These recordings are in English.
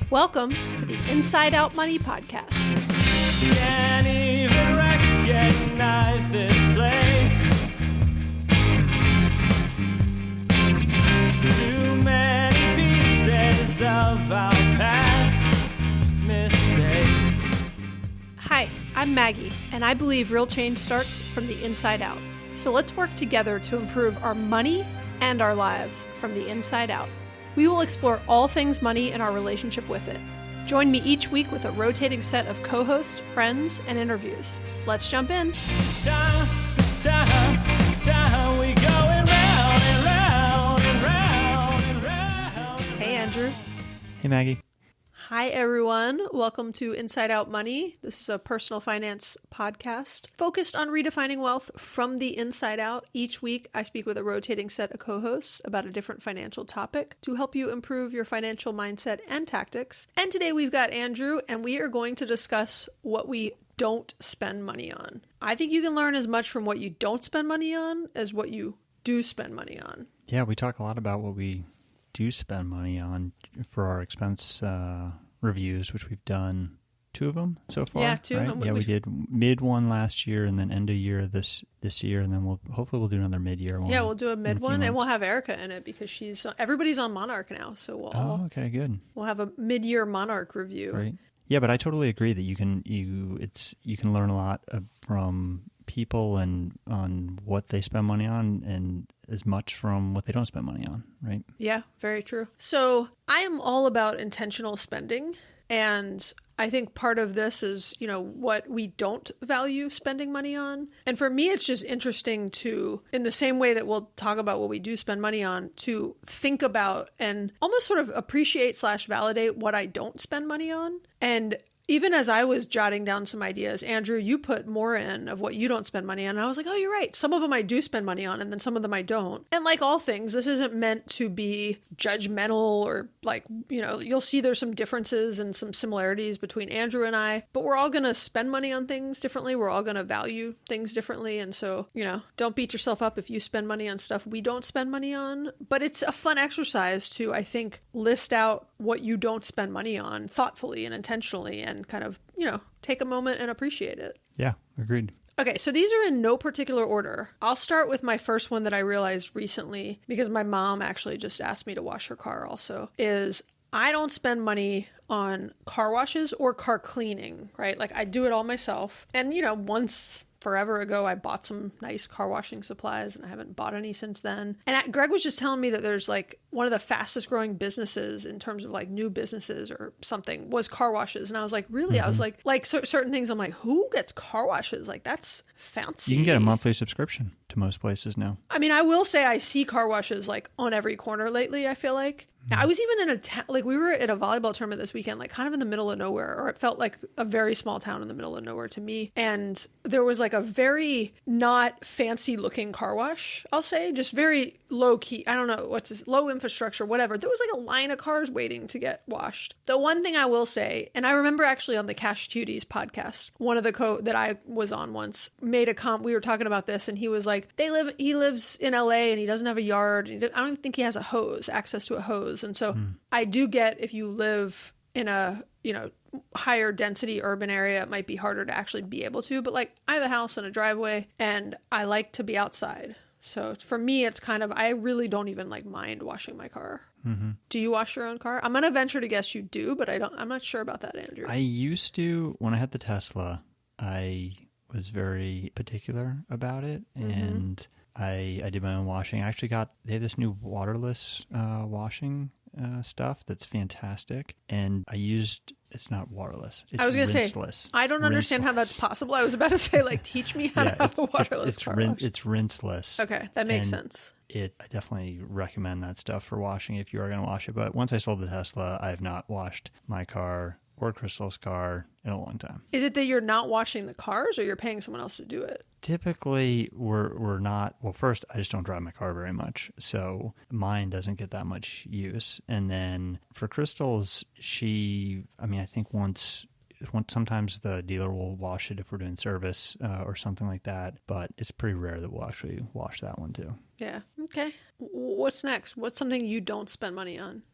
Welcome to the Inside Out Money Podcast. Can't even recognize this place. Too many pieces of our past mistakes. Hi, I'm Maggie, and I believe real change starts from the inside out. So let's work together to improve our money and our lives from the inside out. We will explore all things money and our relationship with it. Join me each week with a rotating set of co-hosts, friends, and interviews. Let's jump in. It's time, we going round and round and round and round. Hey, Andrew. Hey, Maggie. Hi, everyone. Welcome to Inside Out Money. This is a personal finance podcast focused on redefining wealth from the inside out. Each week, I speak with a rotating set of co-hosts about a different financial topic to help you improve your financial mindset and tactics. And today we've got Andrew, and we are going to discuss what we don't spend money on. I think you can learn as much from what you don't spend money on as what you do spend money on. Yeah, we talk a lot about what we do spend money on for our expense reviews, which we've done 2 of them so far. Yeah, 2 right? of them. Yeah, we did mid one last year and then end of year this year, and then we'll do another mid-year one. Yeah, we'll do a mid one, and months. we'll have Erica in it because everybody's on Monarch now, so okay, good. we'll have a mid-year Monarch review. Right. Yeah, but I totally agree that you can learn a lot from people and on what they spend money on, and as much from what they don't spend money on, right? Yeah, very true. So I am all about intentional spending, and I think part of this is, what we don't value spending money on. And for me, it's just interesting to, in the same way that we'll talk about what we do spend money on, to think about and almost sort of appreciate / validate what I don't spend money on. And even as I was jotting down some ideas, Andrew, you put more in of what you don't spend money on. And I was like, oh, you're right. Some of them I do spend money on, and then some of them I don't. And like all things, this isn't meant to be judgmental or you'll see there's some differences and some similarities between Andrew and I, but we're all going to spend money on things differently. We're all going to value things differently. And so, don't beat yourself up if you spend money on stuff we don't spend money on. But it's a fun exercise to, I think, list out what you don't spend money on thoughtfully and intentionally, and kind of, take a moment and appreciate it. Yeah, agreed. Okay, so these are in no particular order. I'll start with my first one that I realized recently, because my mom actually just asked me to wash her car also, is I don't spend money on car washes or car cleaning, right? Like I do it all myself. And, once forever ago, I bought some nice car washing supplies, and I haven't bought any since then. And Greg was just telling me that there's one of the fastest growing businesses in terms of new businesses or something was car washes. And I was like, really? Mm-hmm. I was certain things I'm like, who gets car washes? That's fancy. You can get a monthly subscription to most places now. I mean, I will say I see car washes on every corner lately, I feel like. I was even in a town, we were at a volleyball tournament this weekend, kind of in the middle of nowhere, or it felt like a very small town in the middle of nowhere to me. And there was a very not fancy looking car wash, I'll say, just very low key. I don't know low infrastructure, whatever. There was a line of cars waiting to get washed. The one thing I will say, and I remember actually on the Cash Cuties podcast, one of the that I was on once made a we were talking about this, and he was like, he lives in LA and he doesn't have a yard. I don't even think he has access to a hose. And so I do get, if you live in a, higher density urban area, it might be harder to actually be able to, but I have a house and a driveway, and I like to be outside. So for me, it's I really don't even mind washing my car. Mm-hmm. Do you wash your own car? I'm going to venture to guess you do, but I'm not sure about that, Andrew. I used to, when I had the Tesla, I was very particular about it, and I did my own washing. I actually they have this new waterless washing stuff that's fantastic, and it's not waterless. It's I was going to say, rinseless. I don't understand how that's possible. I was about to say, teach me how to have a waterless car wash. It's rinseless. Okay, that makes sense. I definitely recommend that stuff for washing if you are going to wash it. But once I sold the Tesla, I have not washed my car or Crystal's car in a long time. Is it that you're not washing the cars, or you're paying someone else to do it? Typically, we're not. Well, first, I just don't drive my car very much, so mine doesn't get that much use. And then for Crystal's, I think once sometimes the dealer will wash it if we're doing service or something like that, but it's pretty rare that we'll actually wash that one too. Yeah. Okay. What's next? What's something you don't spend money on?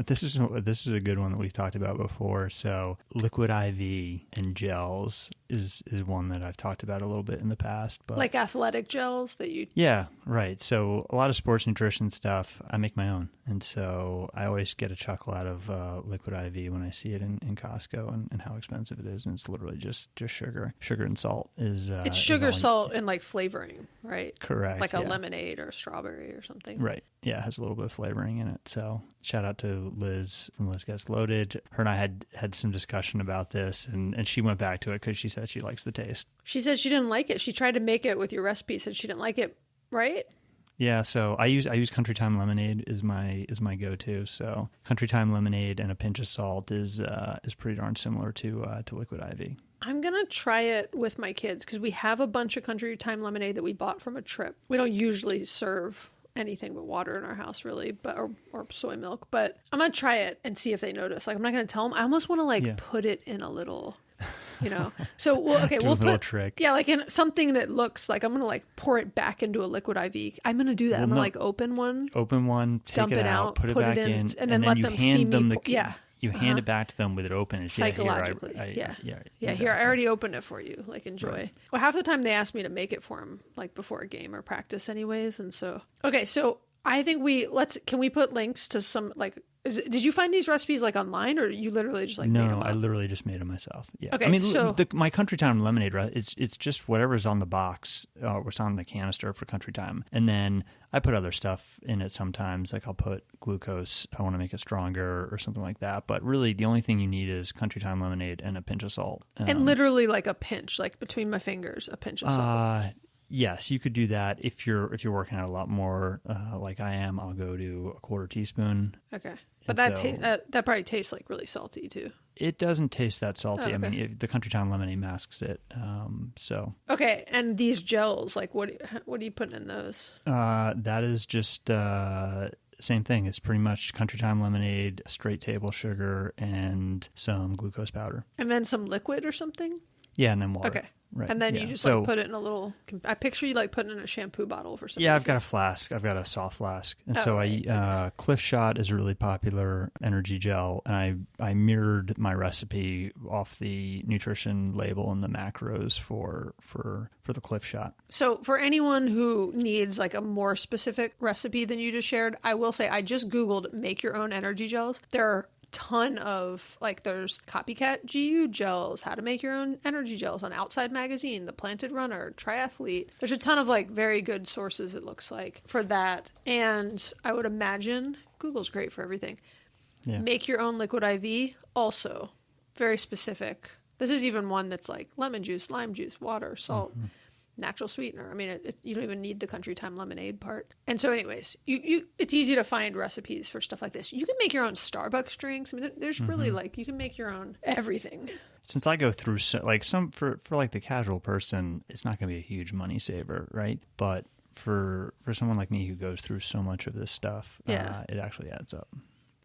This is a good one that we've talked about before. So liquid IV and gels is one that I've talked about a little bit in the past. But Like athletic gels that you. yeah, right. So a lot of sports nutrition stuff, I make my own. And so I always get a chuckle out of liquid IV when I see it in Costco and how expensive it is. And it's literally just sugar. Sugar and salt is... It's is sugar, all- salt, and like flavoring, right? Correct. Like a yeah. lemonade or a strawberry or something. Right. Yeah, it has a little bit of flavoring in it. So shout out to Liz from Liz Gets Loaded. Her and I had some discussion about this, and she went back to it because she said she likes the taste. She said she didn't like it. She tried to make it with your recipe, said she didn't like it, right? Yeah, so I use Country Time lemonade is my go-to. So Country Time lemonade and a pinch of salt is pretty darn similar to liquid IV. I'm going to try it with my kids because we have a bunch of Country Time lemonade that we bought from a trip. We don't usually serve anything but water in our house, really, but or soy milk. But I'm going to try it and see if they notice. Like, I'm not going to tell them. I almost want to, Yeah. put it in a little... So we'll Do a we'll little put trick. yeah, like in something that looks like I'm gonna pour it back into a liquid IV. I'm gonna do that. Well, I'm gonna no. open one, Open one, take dump it it out, out, put it put it back in, in, and then let you them see hand me them the pour- yeah. you hand it back to them with it open. It's, psychologically. Yeah, Yeah, exactly. here I already opened it for you. Like, enjoy. Right. Well, half the time they ask me to make it for them, like before a game or practice, anyways. And so okay, so I think can we put links to some did you find these recipes like online, or you literally just made them No, up? I literally just made it myself. Yeah. Okay, I mean, so- my Country Time lemonade, it's just whatever's on the box, what's on the canister for Country Time. And then I put other stuff in it sometimes. Like I'll put glucose if I want to make it stronger or something like that. But really, the only thing you need is Country Time lemonade and a pinch of salt. And literally like a pinch, like between my fingers, a pinch of salt. Yes, you could do that if you're working out a lot more, like I am. I'll go to a quarter teaspoon. Okay. But And that probably tastes like really salty too. It doesn't taste that salty. Oh, okay. I mean, the Country Time lemonade masks it. So Okay, and these gels, like what are you putting in those? that is just same thing. It's pretty much Country Time lemonade, straight table sugar, and some glucose powder. And then some liquid or something? Yeah, and then water. Okay. Right. And then yeah. you just So, put it in a little. I picture you like putting it in a shampoo bottle for some yeah, I've reason. got a flask. I've got a soft flask, and Oh, so right. Cliff Shot is a really popular energy gel, and I mirrored my recipe off the nutrition label and the macros for the Cliff Shot. So for anyone who needs like a more specific recipe than you just shared, I will say I just Googled make your own energy gels. There are ton of there's Copycat GU gels, how to make your own energy gels on Outside Magazine, The Planted Runner, Triathlete. There's a ton of very good sources, it looks like, for that. And I would imagine Google's great for everything. Yeah. Make your own liquid IV, also very specific. This is even one that's like lemon juice, lime juice, water, salt, natural sweetener. I mean, you don't even need the Country Time lemonade part. And so anyways, it's easy to find recipes for stuff like this. You can make your own Starbucks drinks. I mean, there's really you can make your own everything. Since I go through for the casual person, it's not going to be a huge money saver, right? But for someone like me who goes through so much of this stuff, Yeah. it actually adds up.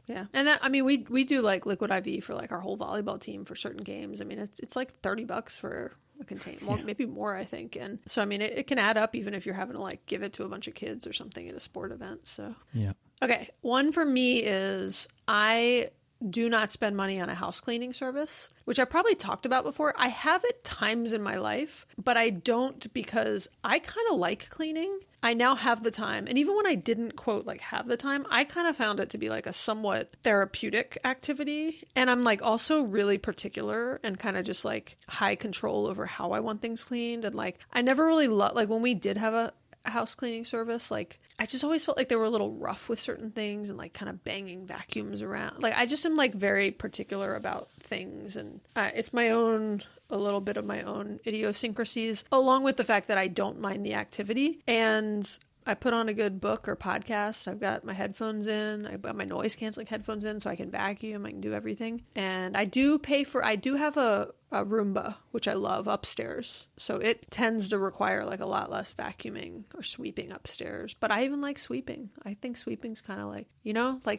Yeah. And that, I mean, we do liquid IV for our whole volleyball team for certain games. I mean, it's like $30 for a container, maybe more, I think. And so, I mean, it can add up even if you're having to give it to a bunch of kids or something at a sport event. So, Yeah. okay. One for me is I do not spend money on a house cleaning service, which I probably talked about before. I have at times in my life, but I don't because I kind of like cleaning. I now have the time. And even when I didn't quote have the time, I kind of found it to be a somewhat therapeutic activity. And I'm also really particular and kind of just high control over how I want things cleaned. And I never really when we did have a house cleaning service, I just always felt like they were a little rough with certain things and kind of banging vacuums around. I just am very particular about things, and it's a little bit of my own idiosyncrasies, along with the fact that I don't mind the activity. And I put on a good book or podcast. I've got my headphones in. I've got my noise canceling headphones in so I can vacuum. I can do everything. And I do have a Roomba, which I love, upstairs. So it tends to require a lot less vacuuming or sweeping upstairs. But I even like sweeping. I think sweeping's kind of like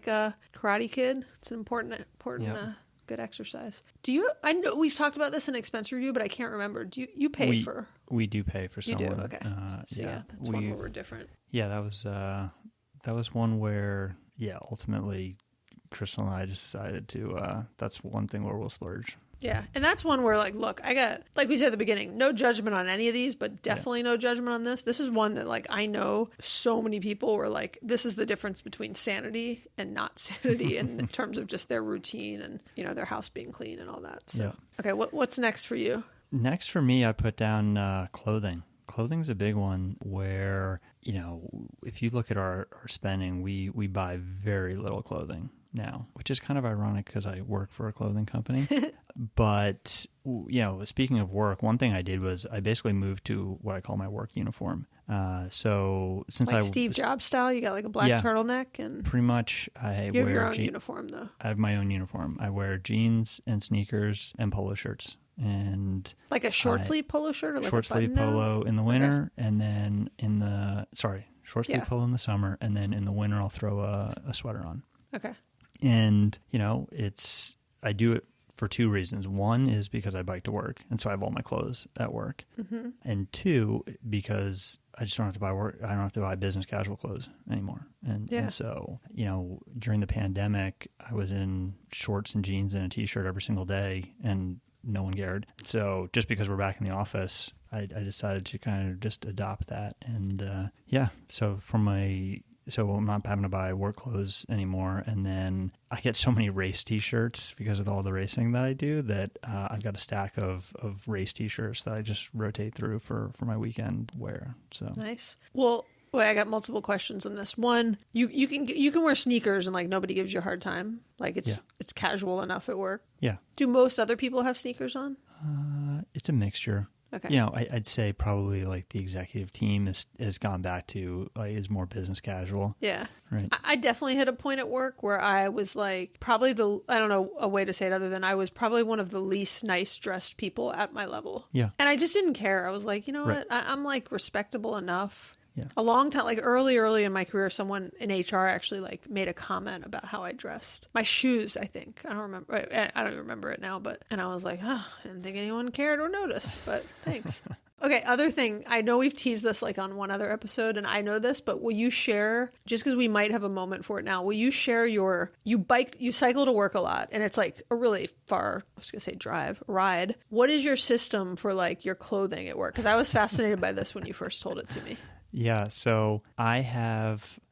a Karate Kid. It's an important Yep. good exercise. I know we've talked about this in expense review, but I can't remember. Do you pay for? We do pay for You someone. do, okay. So yeah, that's one where we're different. Yeah, that was one where ultimately Crystal and I just decided to, that's one thing where we'll splurge. Yeah. And that's one where, like, look, I got, like we said at the beginning, no judgment on any of these, but definitely no judgment on this. This is one that, like, I know so many people were like, this is the difference between sanity and not sanity in terms of just their routine and, you know, their house being clean and all that. So, Yeah. okay, what's next for you? Next for me, I put down clothing. Clothing's a big one where, you know, if you look at our spending, we buy very little clothing now, which is kind of ironic because I work for a clothing company. But, you know, speaking of work, one thing I did was I basically moved to what I call my work uniform. So since Like Steve Jobs style, you got like a black turtleneck and pretty much I you have wear your own uniform though. I have my own uniform. I wear jeans and sneakers and polo shirts. And like a short sleeve polo shirt or like short a sleeve polo in the winter, and then in the short sleeve polo in the summer, and then in the winter I'll throw a sweater on. Okay. And you know, I do it for two reasons. One is because I bike to work, and so I have all my clothes at work. Mm-hmm. And two, because I just don't have to buy I don't have to buy business casual clothes anymore. And so, you know, during the pandemic, I was in shorts and jeans and a t-shirt every single day, and no one cared. So just because we're back in the office, I decided to kind of just adopt that. And so so I'm not having to buy work clothes anymore. And then I get so many race t-shirts because of all the racing that I do that I've got a stack of race t-shirts that I just rotate through for my weekend wear. So nice. Well, I got multiple questions on this. One, you can wear sneakers and like nobody gives you a hard time. Like it's casual enough at work. Yeah. Do most other people have sneakers on? It's a mixture. Okay. You know, I'd say probably like the executive team has gone back to is more business casual. Yeah. Right. I definitely hit a point at work where I was like probably I don't know a way to say it other than I was probably one of the least nice dressed people at my level. Yeah. And I just didn't care. I was like, you know Right. what? I'm like respectable enough. Yeah. A long time, like early in my career, someone in HR actually like made a comment about how I dressed. My shoes, I think. I don't remember. I don't remember it now, and I was like, oh, I didn't think anyone cared or noticed, but thanks. Okay, other thing. I know we've teased this like on one other episode, and I know this, but will you share, just because we might have a moment for it now, will you share you cycle to work a lot, and it's like a really far, I was going to say ride. What is your system for like your clothing at work? Because I was fascinated by this when you first told it to me. Yeah, so I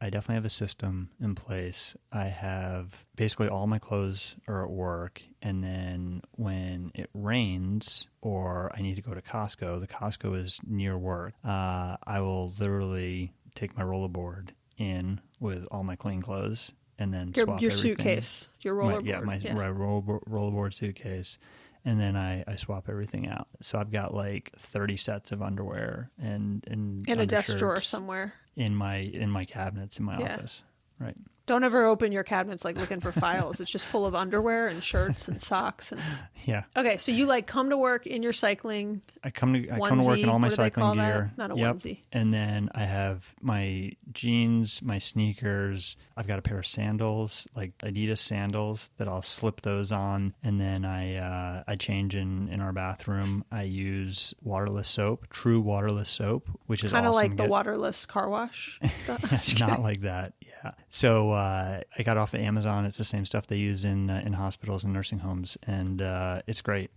definitely have a system in place. I have basically all my clothes are at work, and then when it rains or I need to go to Costco, the Costco is near work, I will literally take my rollerboard in with all my clean clothes and then swap your everything. Suitcase, your rollerboard. My rollerboard suitcase. And then I swap everything out. So I've got like 30 sets of underwear and in a desk drawer somewhere in my cabinets in my office. Right. Don't ever open your cabinets like looking for files. It's just full of underwear and shirts and socks and yeah. Okay, so you like come to work in your cycling. I come to work in all my cycling gear. Not a onesie. And then I have my jeans, my sneakers. I've got a pair of sandals, like Adidas sandals, that I'll slip those on. And then I change in our bathroom. I use waterless soap, true waterless soap, which is kind of awesome. like the waterless car wash stuff. Not like that. Yeah. So I got off of Amazon. It's the same stuff they use in hospitals and nursing homes, and it's great.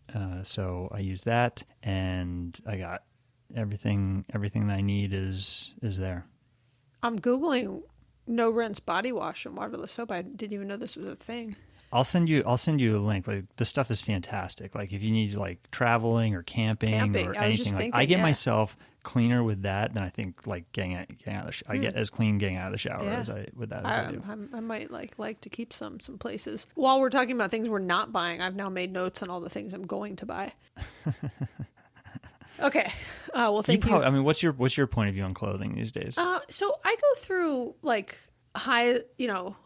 So I use that, and I got everything that I need is there. I'm Googling no rinse body wash and waterless soap. I didn't even know this was a thing. I'll send you a link. Like, the stuff is fantastic. Like, if you need like traveling or camping or anything, like I get myself cleaner with that than I think like getting out of the shower. I get as clean getting out of the shower as I do. I might like to keep some places. While we're talking about things we're not buying, I've now made notes on all the things I'm going to buy. Okay. Well, thank you. I mean, what's your point of view on clothing these days? So I go through like I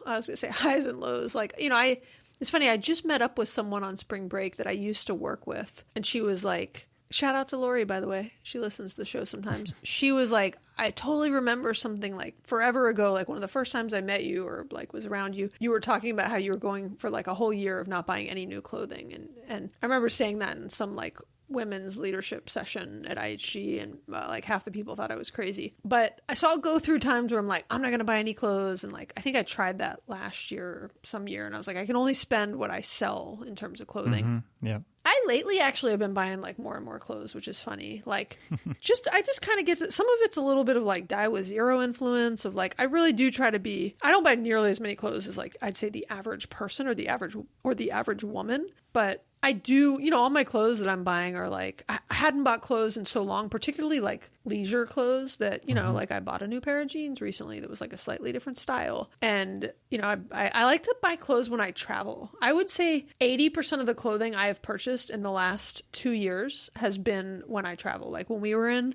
was gonna say highs and lows. Like, it's funny. I just met up with someone on spring break that I used to work with, and she was like, shout out to Lori, by the way. She listens to the show sometimes. She was like, I totally remember something like forever ago, like one of the first times I met you or like was around you, you were talking about how you were going for like a whole year of not buying any new clothing. And I remember saying that in some like women's leadership session at IHG, and like half the people thought I was crazy. But I'll go through times where I'm like, I'm not going to buy any clothes. And like, I think I tried that last year, some year, and I was like, I can only spend what I sell in terms of clothing. Yeah. I lately actually have been buying like more and more clothes, which is funny. Like, I just kind of get it. Some of it's a little bit of like Die with Zero influence of like, I really do try to be, I don't buy nearly as many clothes as like, I'd say the average person or the average woman. But I do, all my clothes that I'm buying are like, I hadn't bought clothes in so long, particularly like leisure clothes that, like I bought a new pair of jeans recently that was like a slightly different style. And, I like to buy clothes when I travel. I would say 80% of the clothing I have purchased in the last 2 years has been when I travel. Like when we were in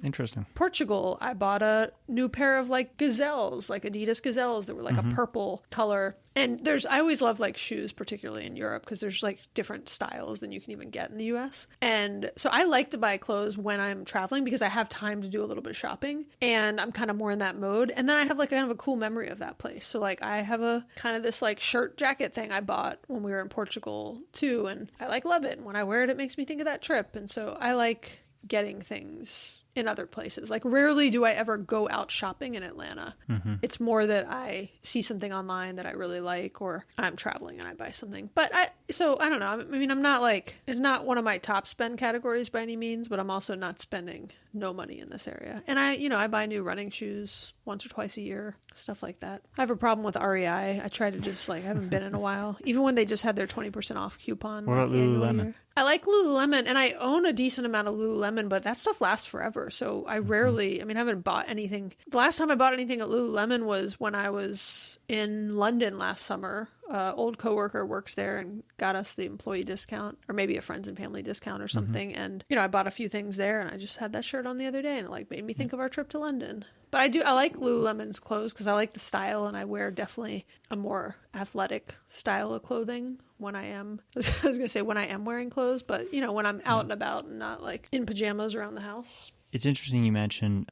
Portugal, I bought a new pair of like gazelles, like Adidas gazelles that were like a purple color. And I always love like shoes, particularly in Europe, because there's like different styles than you can even get in the US. And so I like to buy clothes when I'm traveling because I have time to do a little bit of shopping and I'm kind of more in that mode. And then I have like kind of a cool memory of that place. So like I have a kind of this like shirt jacket thing I bought when we were in Portugal too. And I like love it. And when I wear it, it makes me think of that trip. And so I like getting things in other places. Like rarely do I ever go out shopping in Atlanta. It's more that I see something online that I really like, or I'm traveling and I buy something. But I don't know. I mean, I'm not like, it's not one of my top spend categories by any means, but I'm also not spending no money in this area. And I buy new running shoes once or twice a year, stuff like that. I have a problem with REI. I try to just like, I haven't been in a while, even when they just had their 20% off coupon. What about Lululemon? I like Lululemon, and I own a decent amount of Lululemon, but that stuff lasts forever. So I rarely, I haven't bought anything. The last time I bought anything at Lululemon was when I was in London last summer. Old coworker works there and got us the employee discount, or maybe a friends and family discount or something. And, I bought a few things there, and I just had that shirt on the other day, and it like made me think of our trip to London. But I like Lululemon's clothes because I like the style, and I wear definitely a more athletic style of clothing when I am, I was going to say when I am wearing clothes, but when I'm out and about and not like in pajamas around the house. It's interesting you mentioned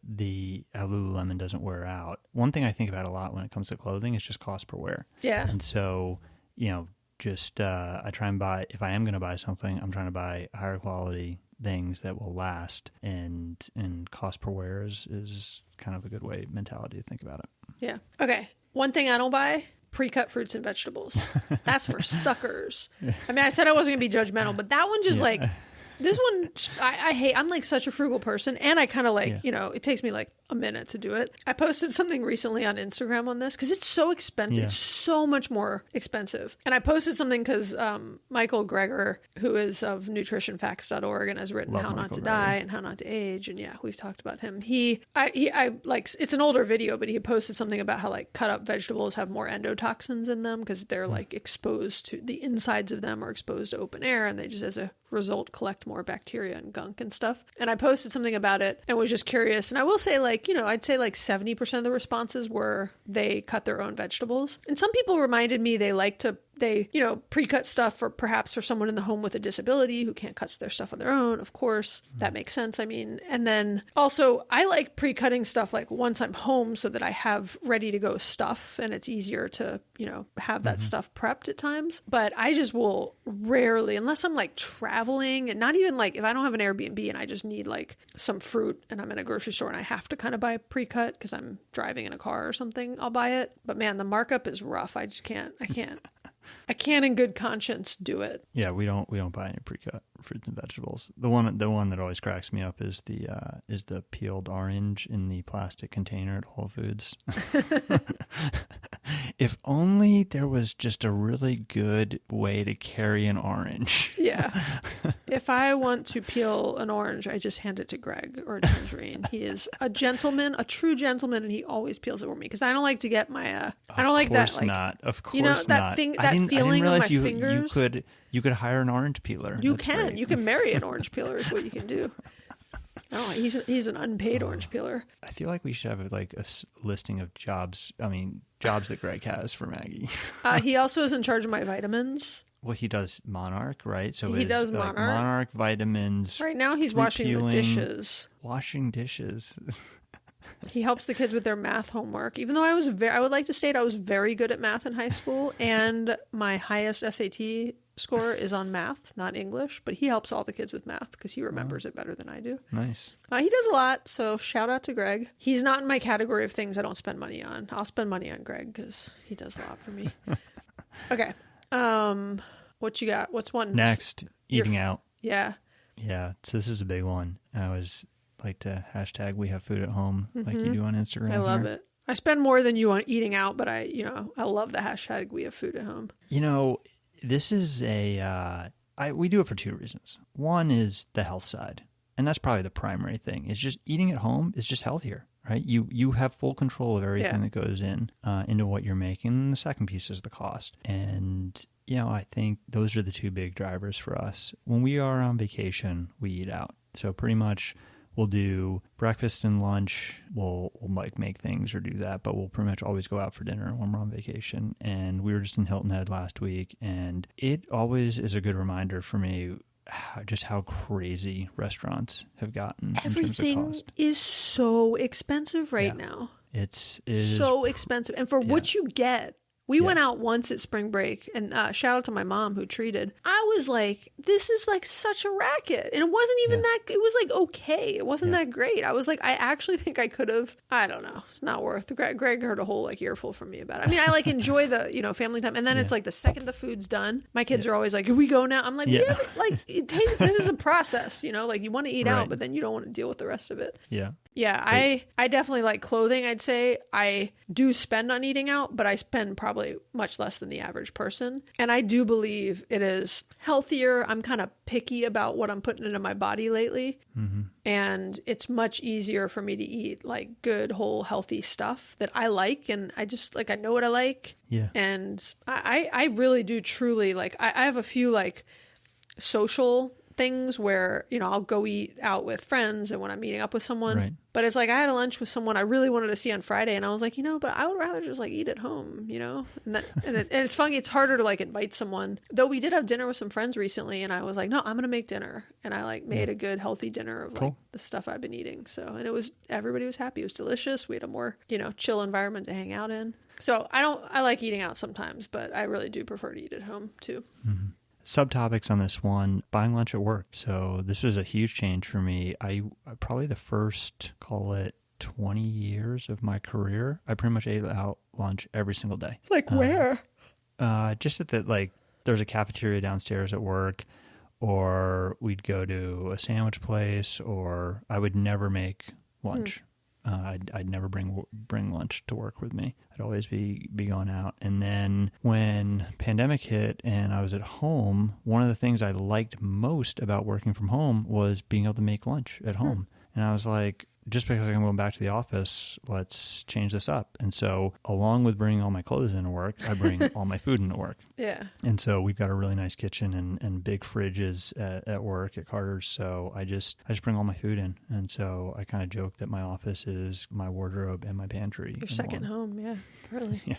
how Lululemon doesn't wear out. One thing I think about a lot when it comes to clothing is just cost per wear. Yeah. And so, just I try and buy, if I am going to buy something, I'm trying to buy higher quality things that will last, and cost per wear is kind of a good mentality to think about it. Yeah. Okay. One thing I don't buy, pre-cut fruits and vegetables. That's for suckers. I said I wasn't going to be judgmental, but that one just like... This one, I hate. I'm like such a frugal person, and I kind of like, it takes me like a minute to do it. I posted something recently on Instagram on this because it's so expensive. Yeah. It's so much more expensive. And I posted something because Michael Greger, who is of nutritionfacts.org and has written How Not to Die and How Not to Age. And yeah, we've talked about him. I like, it's an older video, but he posted something about how like cut up vegetables have more endotoxins in them because they're like exposed to, the insides of them are exposed to open air, and they just as a result collect more bacteria and gunk and stuff. And I posted something about it and was just curious. And I will say like, I'd say like 70% of the responses were they cut their own vegetables. And some people reminded me they pre-cut stuff perhaps for someone in the home with a disability who can't cut their stuff on their own. Of course, that makes sense. And then also I like pre-cutting stuff like once I'm home so that I have ready to go stuff and it's easier to, have that stuff prepped at times. But I just will rarely, unless I'm like traveling, and not even like if I don't have an Airbnb and I just need like some fruit and I'm in a grocery store and I have to kind of buy pre-cut because I'm driving in a car or something, I'll buy it. But man, the markup is rough. I can't in good conscience do it. Yeah, we don't buy any pre-cut fruits and vegetables. The one that always cracks me up is the peeled orange in the plastic container at Whole Foods. If only there was just a really good way to carry an orange. Yeah. If I want to peel an orange, I just hand it to Greg or Tangerine. He is a gentleman, a true gentleman, and he always peels it for me because I don't like to get my. I don't like that. Of course not. That thing, that feeling of my fingers. You could hire an orange peeler. You can marry an orange peeler is what you can do. Oh, he's an unpaid orange peeler. I feel like we should have like a listing of jobs. Jobs that Greg has for Maggie. He also is in charge of my vitamins. Well, he does Monarch, right? So he does Monarch. Like Monarch vitamins. Right now, he's washing the dishes. Washing dishes. He helps the kids with their math homework. Even though I would like to state I was very good at math in high school, and my highest SAT score is on math, not English, but he helps all the kids with math because he remembers it better than I do. Nice. He does a lot, so shout out to Greg. He's not in my category of things I don't spend money on. I'll spend money on Greg because he does a lot for me. Okay. What you got? What's one? Next, eating out. Yeah. Yeah, so this is a big one. I always like to hashtag we have food at home like you do on Instagram. I love here. it. I spend more than you on eating out, but I love the hashtag we have food at home. You know, this is we do it for two reasons. One is the health side, and that's probably the primary thing. It's just eating at home is just healthier, right? You have full control of everything that goes into what you're making. And the second piece is the cost. And, I think those are the two big drivers for us. When we are on vacation, we eat out. So pretty much we'll do breakfast and lunch. We'll like make things or do that, but we'll pretty much always go out for dinner when we're on vacation. And we were just in Hilton Head last week, and it always is a good reminder for me just how crazy restaurants have gotten in terms of Everything cost. is so expensive right now. It is So expensive. And for what you get, we went out once at spring break, and shout out to my mom who treated. I was like, this is like such a racket. And it wasn't even that, it was like okay. It wasn't that great. I was like, I actually think I could have, I don't know. It's not worth. Greg heard a whole like earful from me about it. I mean, I like enjoy the, family time. And then it's like the second the food's done, my kids are always like, can we go now? I'm like, this is a process, like you want to eat out, but then you don't want to deal with the rest of it. Yeah. Yeah, I definitely like clothing. I'd say I do spend on eating out, but I spend probably much less than the average person. And I do believe it is healthier. I'm kind of picky about what I'm putting into my body lately. Mm-hmm. And it's much easier for me to eat like good, whole, healthy stuff that I like. And I just I know what I like. Yeah. And I really do truly like, I have a few like social things where, I'll go eat out with friends and when I'm meeting up with someone. Right. But it's like I had a lunch with someone I really wanted to see on Friday, and I was like, but I would rather just like eat at home, And it's funny, it's harder to like invite someone. Though we did have dinner with some friends recently, and I was like, no, I'm gonna make dinner, and I like made a good healthy dinner of like the stuff I've been eating. So, and everybody was happy. It was delicious. We had a more chill environment to hang out in. So I like eating out sometimes, but I really do prefer to eat at home too. Mm-hmm. Subtopics on this one, buying lunch at work. So this was a huge change for me. I probably the first, call it 20 years of my career, I pretty much ate out lunch every single day. Like where? Just at there's a cafeteria downstairs at work, or we'd go to a sandwich place, or I would never make lunch. I'd never bring lunch to work with me. I'd always be going out. And then when pandemic hit and I was at home, one of the things I liked most about working from home was being able to make lunch at home. And I was like, just because I'm going back to the office, let's change this up. And so along with bringing all my clothes into work, I bring all my food into work. Yeah. And so we've got a really nice kitchen and big fridges at work at Carter's. So I just bring all my food in. And so I kind of joke that my office is my wardrobe and my pantry. Your second home. Yeah, really. Yeah.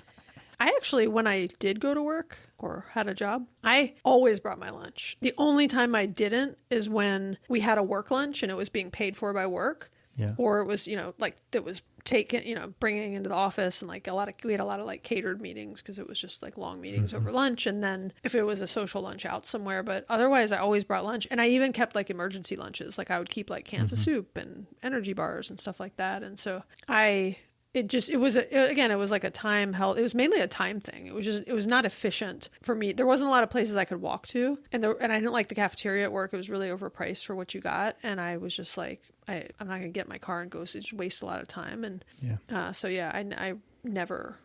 I actually, when I did go to work or had a job, I always brought my lunch. The only time I didn't is when we had a work lunch and it was being paid for by work. Yeah. Or it was, like that was taken, bringing into the office, and like we had a lot of like catered meetings because it was just like long meetings over lunch. And then if it was a social lunch out somewhere, but otherwise I always brought lunch, and I even kept like emergency lunches. Like I would keep like cans of soup and energy bars and stuff like that. And so it was like a time it was mainly a time thing. It was not efficient for me. There wasn't a lot of places I could walk to, and I didn't like the cafeteria at work. It was really overpriced for what you got. And I was just like, I'm not going to get in my car and go, so just waste a lot of time. And I never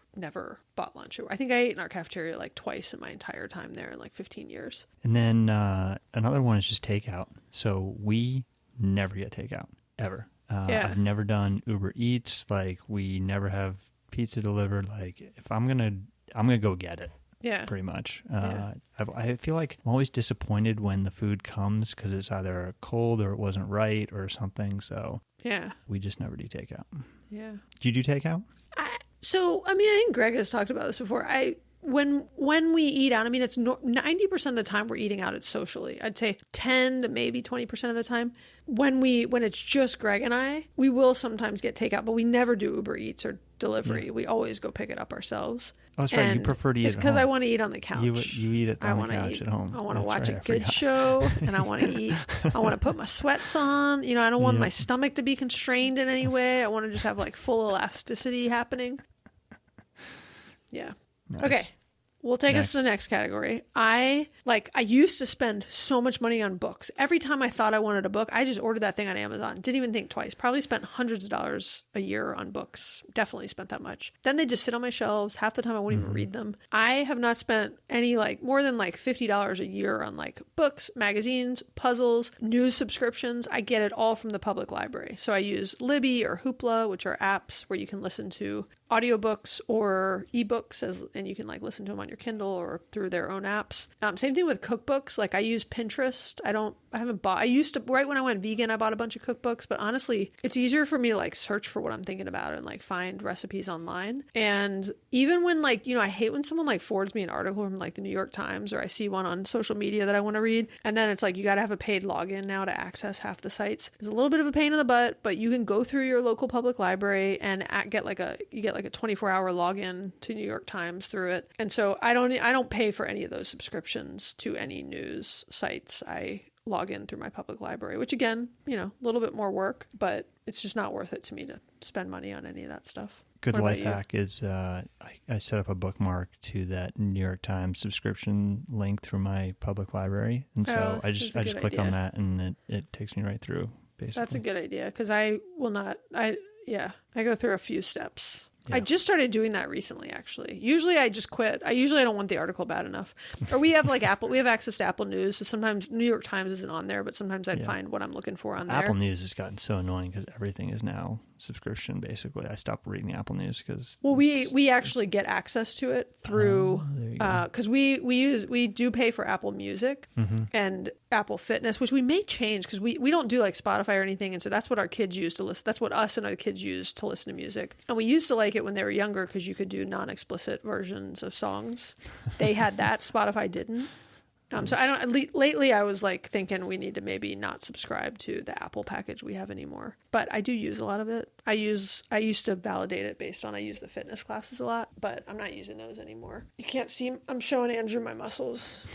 bought lunch. I think I ate in our cafeteria like twice in my entire time there in like 15 years. And then another one is just takeout. So we never get takeout ever. I've never done Uber Eats. Like we never have pizza delivered. Like if I'm gonna go get it. Yeah. Pretty much. I feel like I'm always disappointed when the food comes because it's either cold or it wasn't right or something. So we just never do takeout. Yeah. Do you do takeout? I think Greg has talked about this before. When we eat out, it's 90% of the time we're eating out, it's socially. I'd say 10 to maybe 20% of the time. When it's just Greg and I, we will sometimes get takeout, but we never do Uber Eats or delivery. We always go pick it up ourselves. Oh, that's right. You And prefer to eat it's at because I home. want to eat on the couch. You eat I on the want to couch eat at home. I want to That's watch right, a good forgot. show, and I want to eat. I want to put my sweats on. You know, I don't want Yep. my stomach to be constrained in any way. I want to just have like full elasticity happening. Yeah. Nice. Okay. We'll take us to the next category. I used to spend so much money on books. Every time I thought I wanted a book, I just ordered that thing on Amazon. Didn't even think twice. Probably spent hundreds of dollars a year on books. Definitely spent that much. Then they just sit on my shelves. Half the time I won't even read them. I have not spent any more than $50 a year on books, magazines, puzzles, news subscriptions. I get it all from the public library. So I use Libby or Hoopla, which are apps where you can listen to audiobooks or ebooks and you can listen to them on your Kindle or through their own apps. Same thing with cookbooks. I use Pinterest. I used to, right when I went vegan, I bought a bunch of cookbooks, but honestly, it's easier for me to search for what I'm thinking about and find recipes online. And even when I hate when someone forwards me an article from the New York Times, or I see one on social media that I want to read, and then it's you got to have a paid login now to access half the sites. It's a little bit of a pain in the butt, but you can go through your local public library and get a 24-hour login to New York Times through it. And so I don't pay for any of those subscriptions to any news sites. I log in through my public library, which again, a little bit more work, but it's just not worth it to me to spend money on any of that stuff. Good What about life you? hack is I set up a bookmark to that New York Times subscription link through my public library, and so I just that's a good click idea. on that, and it takes me right through. Basically, That's a good idea because I will not. I go through a few steps. I Yeah. just started doing that recently, actually. Usually I just quit. I don't want the article bad enough. Or we have Apple. We have access to Apple News, so sometimes New York Times isn't on there, but sometimes I'd Yeah. find what I'm looking for on there. Apple News has gotten so annoying because everything is now subscription. Basically, I stopped reading Apple News because Well, we actually get access to it through there you go. because we do pay for Apple Music and Apple Fitness, which we may change because we don't do Spotify or anything, and so that's what our kids use to listen. That's what us and our kids use to listen to music. And we used to like it when they were younger because you could do non-explicit versions of songs. They had that. Spotify didn't. So lately I was thinking we need to maybe not subscribe to the Apple package we have anymore, but I do use a lot of it. I used to validate it based on, I use the fitness classes a lot, but I'm not using those anymore. You can't see, I'm showing Andrew my muscles.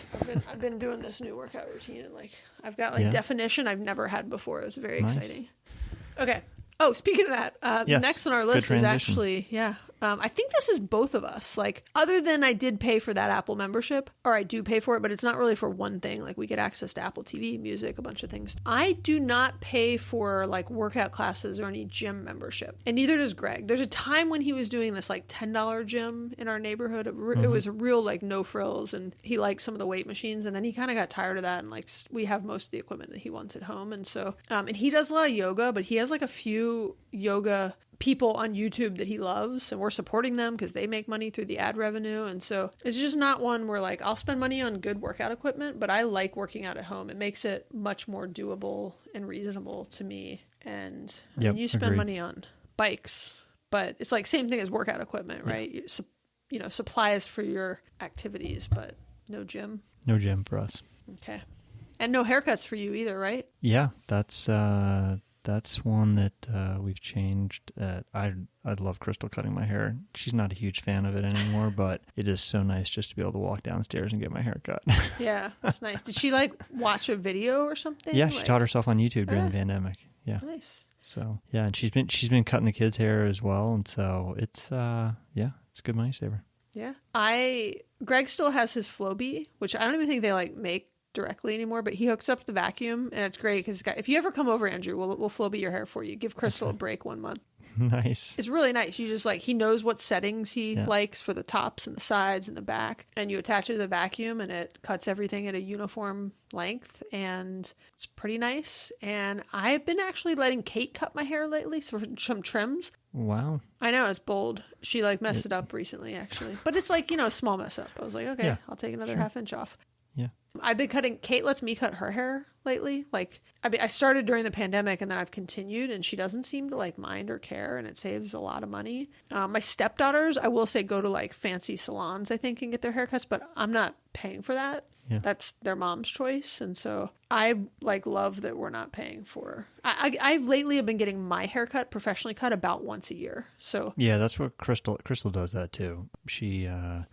I've been doing this new workout routine and I've got Yeah. definition I've never had before. It was very Nice. exciting. Okay. Oh, speaking of that, Yes. next on our Good list is transition. actually, I think this is both of us. Other than I did pay for that Apple membership, or I do pay for it, but it's not really for one thing. We get access to Apple TV, music, a bunch of things. I do not pay for workout classes or any gym membership, and neither does Greg. There's a time when he was doing this $10 gym in our neighborhood. It was a real no frills, and he liked some of the weight machines, and then he kind of got tired of that, and we have most of the equipment that he wants at home, and so and he does a lot of yoga, but he has a few yoga people on YouTube that he loves, and we're supporting them because they make money through the ad revenue. And so it's just not one where I'll spend money on good workout equipment, but I like working out at home. It makes it much more doable and reasonable to me. And Yep, you spend agreed. money on bikes, but it's same thing as workout equipment, right? Supplies for your activities, but no gym. No gym for us. Okay. And no haircuts for you either, right? Yeah, that's one that we've changed. I'd love Crystal cutting my hair. She's not a huge fan of it anymore, but it is so nice just to be able to walk downstairs and get my hair cut. Yeah, that's nice. Did she watch a video or something? Yeah, she taught herself on YouTube during the pandemic. Yeah. Nice. So yeah, and she's been cutting the kids' hair as well, and so it's it's a good money saver. Yeah. Greg still has his Flowbee, which I don't even think they make directly anymore, but he hooks up the vacuum and it's great because if you ever come over, Andrew, we'll Flowbee your hair for you. Give Crystal a break 1 month. Nice. It's really nice. You just he knows what settings he Yeah. likes for the tops and the sides and the back, and you attach it to the vacuum and it cuts everything at a uniform length, and it's pretty nice. And I've been actually letting Kate cut my hair lately, so for some trims. Wow. I know it's bold. She messed it up recently, actually, but it's a small mess up. I was like, okay, Yeah, I'll take another sure. half inch off. Yeah. I've been cutting. Kate lets me cut her hair lately. I started during the pandemic, and then I've continued, and she doesn't seem to mind or care, and it saves a lot of money. My stepdaughters, I will say, go to fancy salons, I think, and get their haircuts, but I'm not paying for that. Yeah. That's their mom's choice. And so I like love that we're not paying for, I've lately have been getting my haircut professionally cut about once a year. So Yeah, that's what Crystal does that too. She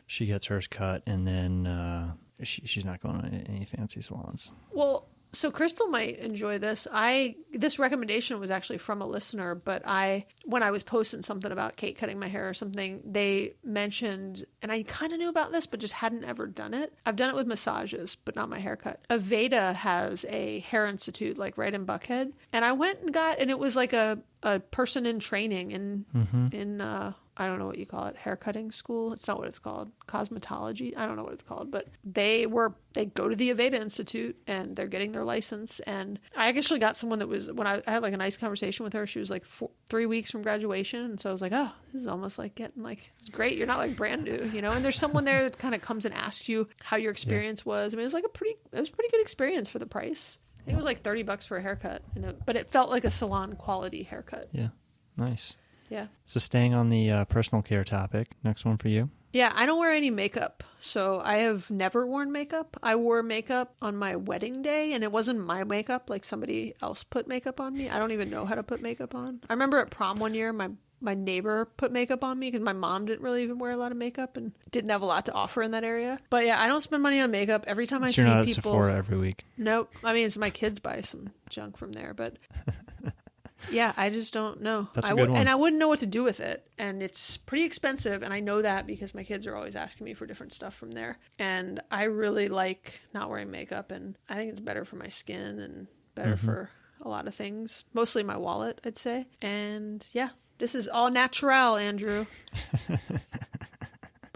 gets hers cut, and then she's not going to any fancy salons. well, so Crystal might enjoy this. This recommendation was actually from a listener, but when I was posting something about Kate cutting my hair or something, they mentioned, and I kind of knew about this, but just hadn't ever done it. I've done it with massages, but not my haircut. Aveda has a hair institute like right in Buckhead, and I went and it was like a person in training in I don't know what you call it, haircutting school. It's not what it's called. Cosmetology. I don't know what it's called, but they go to the Aveda Institute and they're getting their license. And I actually got someone that was, when I had like a nice conversation with her, she was like 3 weeks from graduation. And so I was like, oh, this is almost like getting like, it's great. You're not like brand new, you know? And there's someone there that kind of comes and asks you how your experience was. I mean, it was like it was a pretty good experience for the price. I think it was like $30 for a haircut, but it felt like a salon quality haircut. Yeah, nice. Yeah. So staying on the personal care topic, next one for you. Yeah, I don't wear any makeup. So I have never worn makeup. I wore makeup on my wedding day, and it wasn't my makeup. Like somebody else put makeup on me. I don't even know how to put makeup on. I remember at prom one year, my neighbor put makeup on me because my mom didn't really even wear a lot of makeup and didn't have a lot to offer in that area. But yeah, I don't spend money on makeup. Every time I see You're not people, at Sephora every week. Nope. I mean, it's my kids buy some junk from there, but yeah, I just don't know. That's a good one. And I wouldn't know what to do with it. And it's pretty expensive. And I know that because my kids are always asking me for different stuff from there. And I really like not wearing makeup. And I think it's better for my skin and better for a lot of things. Mostly my wallet, I'd say. And yeah, this is all natural, Andrew.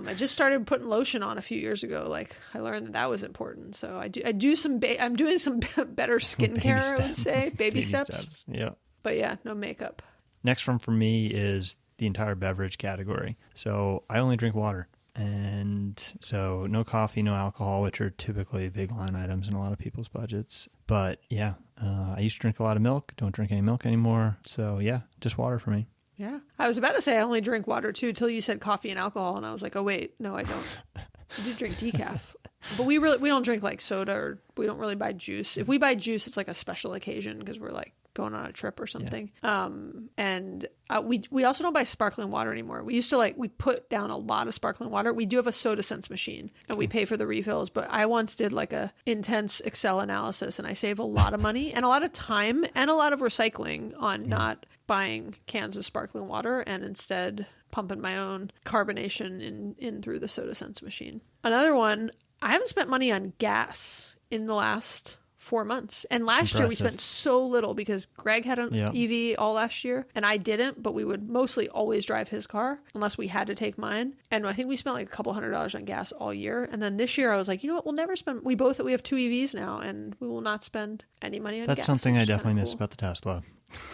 I just started putting lotion on a few years ago. Like I learned that was important. So I'm doing some better skincare, I would say. Baby steps. Yeah. But yeah, no makeup. Next one for me is the entire beverage category. So I only drink water. And so no coffee, no alcohol, which are typically big line items in a lot of people's budgets. But yeah, I used to drink a lot of milk. Don't drink any milk anymore. So yeah, just water for me. Yeah. I was about to say I only drink water too till you said coffee and alcohol. And I was like, oh, wait, no, I don't. I do drink decaf. But we don't drink like soda, or we don't really buy juice. If we buy juice, it's like a special occasion because we're like going on a trip or something. Yeah. And we also don't buy sparkling water anymore. We used to we put down a lot of sparkling water. We do have a soda sense machine and we pay for the refills, but I once did like a intense Excel analysis and I save a lot of money and a lot of time and a lot of recycling on not buying cans of sparkling water and instead pumping my own carbonation in through the soda sense machine. Another one, I haven't spent money on gas in the last 4 months. And last year we spent so little because Greg had an EV all last year and I didn't, but we would mostly always drive his car unless we had to take mine. And I think we spent like a couple $100s on gas all year. And then this year I was like, you know what, we'll never spend, we have 2 EVs now and we will not spend any money on gas. That's something I definitely miss about the Tesla.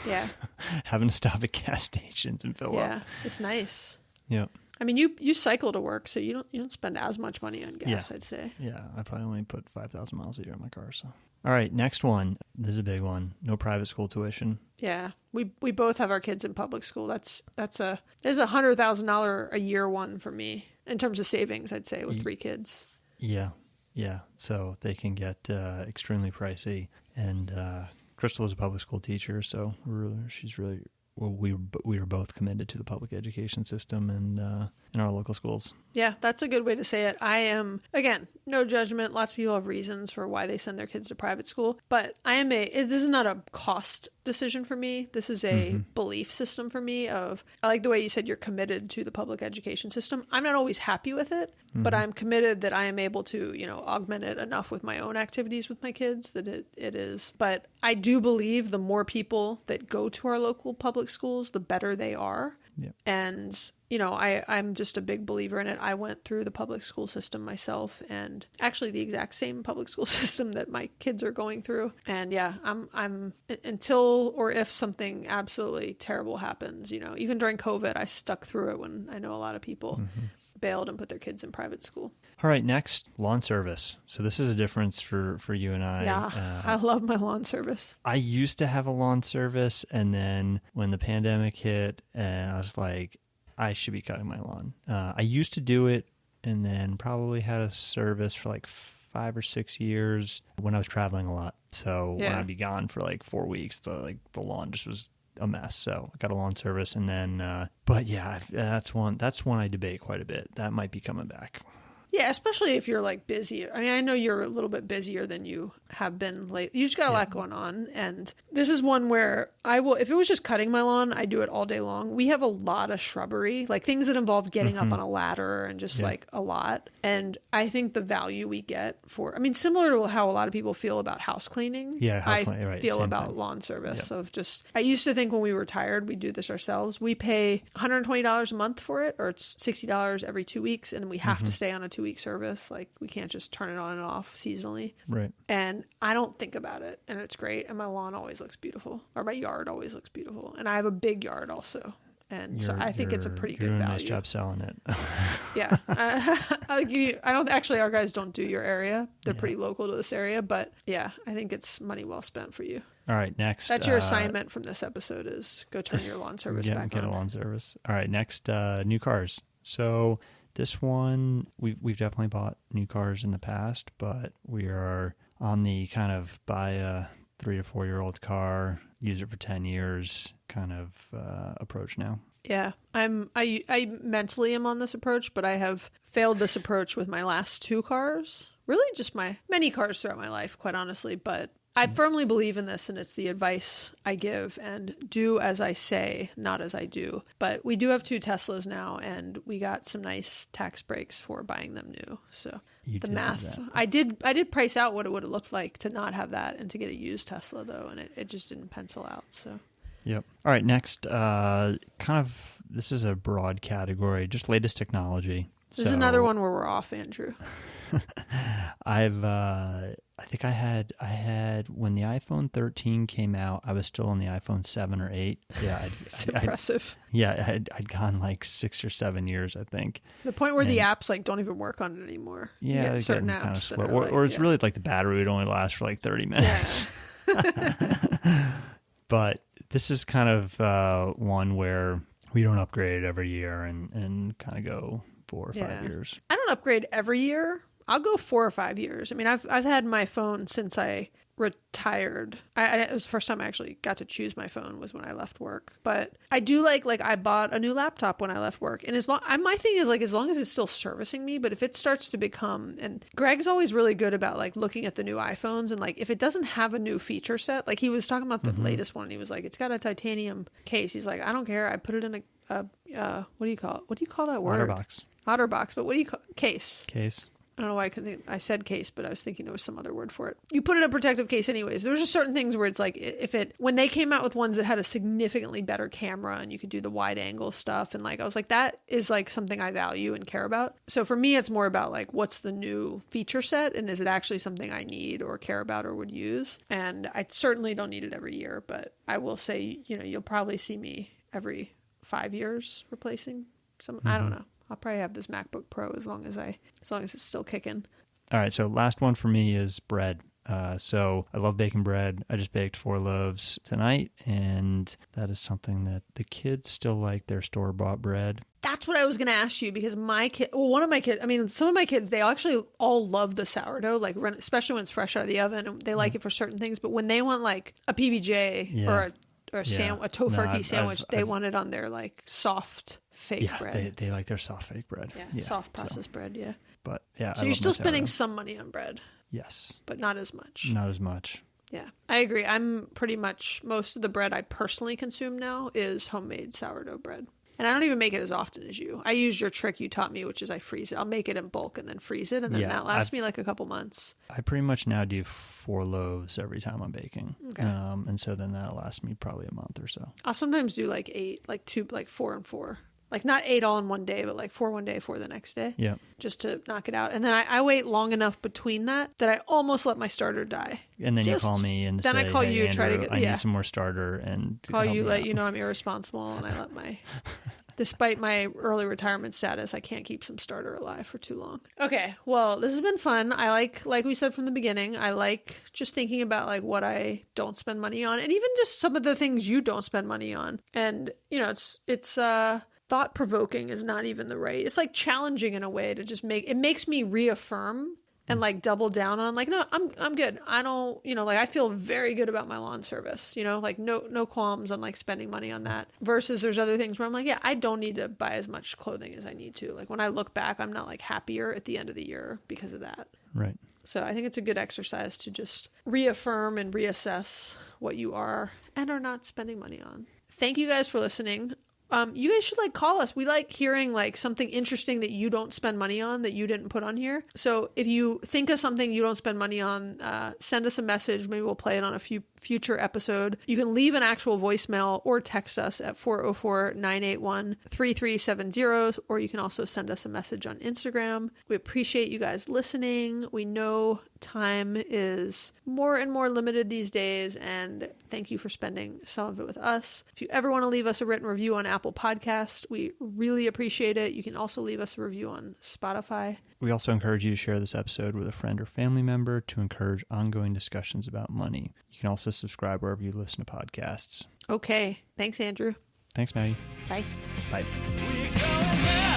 Yeah. Having to stop at gas stations and fill up. Yeah, it's nice. Yeah. I mean, you cycle to work, so you don't spend as much money on gas, I'd say. Yeah, I probably only put 5,000 miles a year in my car. So, all right, next one. This is a big one. No private school tuition. Yeah, we both have our kids in public school. There's a $100,000 a year one for me in terms of savings. I'd say with 3 kids. Yeah. So they can get extremely pricey, and Crystal is a public school teacher, so she's really. Well, we were both committed to the public education system and in our local schools. Yeah, that's a good way to say it. I am, again, no judgment. Lots of people have reasons for why they send their kids to private school. But this is not a cost decision for me. This is a belief system for me I like the way you said you're committed to the public education system. I'm not always happy with it, but I'm committed that I am able to, augment it enough with my own activities with my kids that it is. But I do believe the more people that go to our local public schools, the better they are. Yep. And, I'm just a big believer in it. I went through the public school system myself and actually the exact same public school system that my kids are going through. And yeah, I'm until or if something absolutely terrible happens, even during COVID, I stuck through it when I know a lot of people bailed and put their kids in private school. All right, next, lawn service. So this is a difference for you and I. Yeah, I love my lawn service. I used to have a lawn service, and then when the pandemic hit, and I was like, I should be cutting my lawn. I used to do it, and then probably had a service for like 5 or 6 years when I was traveling a lot. So when Yeah. I'd be gone for like 4 weeks, the lawn just was a mess. So I got a lawn service, and then, but yeah, that's one I debate quite a bit. That might be coming back. Yeah, especially if you're like busy. I mean, I know you're a little bit busier than you have been late. You just got a lot going on. And this is one where I will, if it was just cutting my lawn, I do it all day long. We have a lot of shrubbery, like things that involve getting up on a ladder and just like a lot. And I think the value we get for, I mean, similar to how a lot of people feel about house cleaning. Yeah, house I cleaning, right, feel same about thing. lawn service of just, I used to think when we were retired, we'd do this ourselves. We pay $120 a month for it, or it's $60 every 2 weeks. And then we have to stay on a 2-week service. Like we can't just turn it on and off seasonally. Right. And I don't think about it, and it's great. And my lawn always looks beautiful, or my yard always looks beautiful. And I have a big yard also, and so I think it's a pretty you're good doing a value. nice job selling it. Yeah, I'll give you. I don't actually. Our guys don't do your area; they're pretty local to this area. But yeah, I think it's money well spent for you. All right, next. That's your assignment from this episode: is go turn your lawn service back get on. a lawn service. All right, next, new cars. So this one, we've definitely bought new cars in the past, but we are on the kind of buy a 3 to 4 year old car, use it for 10 years kind of approach now. Yeah, I mentally am on this approach, but I have failed this approach with my last 2 cars. Really, just my many cars throughout my life, quite honestly. But I firmly believe in this, and it's the advice I give, and do as I say, not as I do. But we do have 2 Teslas now, and we got some nice tax breaks for buying them new. So You the did do math, that. I did price out what it would have looked like to not have that and to get a used Tesla though, and it just didn't pencil out. So Yep. All right, next, this is a broad category, just latest technology. this is another one where we're off, Andrew. I think I had when the iPhone 13 came out, I was still on the iPhone 7 or 8. Yeah, It's impressive. I'd gone like 6 or 7 years, I think. The point where the apps like don't even work on it anymore. You Yeah, get they're certain getting kind of apps that slow. are Or it's yeah. really like the battery would only last for like 30 minutes. But this is kind of one where we don't upgrade every year and kind of go 4 or 5 years. I don't upgrade every year. I'll go 4 or 5 years. I mean, I've had my phone since I retired. It was the first time I actually got to choose my phone was when I left work. But I do like I bought a new laptop when I left work, and my thing is like as long as it's still servicing me. But if it starts to become, and Greg's always really good about like looking at the new iPhones, and like if it doesn't have a new feature set, like he was talking about the latest one, and he was like, it's got a titanium case. He's like, I don't care. I put it in a what do you call it? What do you call that word? OtterBox OtterBox. But what do you call case? case. I don't know why I couldn't think. I said case, but I was thinking there was some other word for it. You put it in a protective case anyways. There's just certain things where it's like when they came out with ones that had a significantly better camera and you could do the wide angle stuff, and like I was like, that is like something I value and care about. So for me, it's more about like what's the new feature set and is it actually something I need or care about or would use. And I certainly don't need it every year, but I will say, you'll probably see me every 5 years replacing some. I don't know. I'll probably have this MacBook Pro as long as it's still kicking. All right, so last one for me is bread. So I love baking bread. I just baked 4 loaves tonight, and that is something that the kids still like their store-bought bread. That's what I was going to ask you, because one of my kids, I mean, some of my kids, they actually all love the sourdough, like especially when it's fresh out of the oven, and they like it for certain things. But when they want like a PBJ or a tofurkey sandwich, they want it on their like soft fake bread. They like their soft fake bread. Yeah, soft processed bread, yeah. But yeah, So you're still spending some money on bread. Yes. But not as much. Not as much. Yeah, I agree. I'm pretty much, most of the bread I personally consume now is homemade sourdough bread. And I don't even make it as often as you. I use your trick you taught me, which is I freeze it. I'll make it in bulk and then freeze it, and then that lasts me like a couple months. I pretty much now do 4 loaves every time I'm baking. Okay. And so then that'll last me probably a month or so. I'll sometimes do like 8, like 2, like 4 and 4. Like not 8 all in one day, but like 4 one day, 4 the next day. Yeah. Just to knock it out. And then I wait long enough between that I almost let my starter die. And then you call me and then say, I call hey, you and try to Andrew, get, I need some more starter, and call help you, me let out. you know I'm irresponsible, and I let my, despite my early retirement status, I can't keep some starter alive for too long. Okay, well, this has been fun. I like we said from the beginning, I like just thinking about like what I don't spend money on, and even just some of the things you don't spend money on. And it's thought-provoking is not even the right. It's like challenging in a way to just makes me reaffirm and like double down on like, no, I'm good. I don't, like I feel very good about my lawn service, like no qualms on like spending money on that, versus there's other things where I'm like, yeah, I don't need to buy as much clothing as I need to. Like when I look back, I'm not like happier at the end of the year because of that. Right. So I think it's a good exercise to just reaffirm and reassess what you are and are not spending money on. Thank you guys for listening. You guys should like call us. We like hearing like something interesting that you don't spend money on that you didn't put on here. So if you think of something you don't spend money on, send us a message. Maybe we'll play it on a future episode. You can leave an actual voicemail or text us at 404-981-3370, or you can also send us a message on Instagram. We appreciate you guys listening. We know time is more and more limited these days, and thank you for spending some of it with us. If you ever want to leave us a written review on Apple Podcast, we really appreciate it. You can also leave us a review on Spotify. We also encourage you to share this episode with a friend or family member to encourage ongoing discussions about money. You can also subscribe wherever you listen to podcasts. Okay. Thanks, Andrew. Thanks, Maddie. Bye. Bye. We going round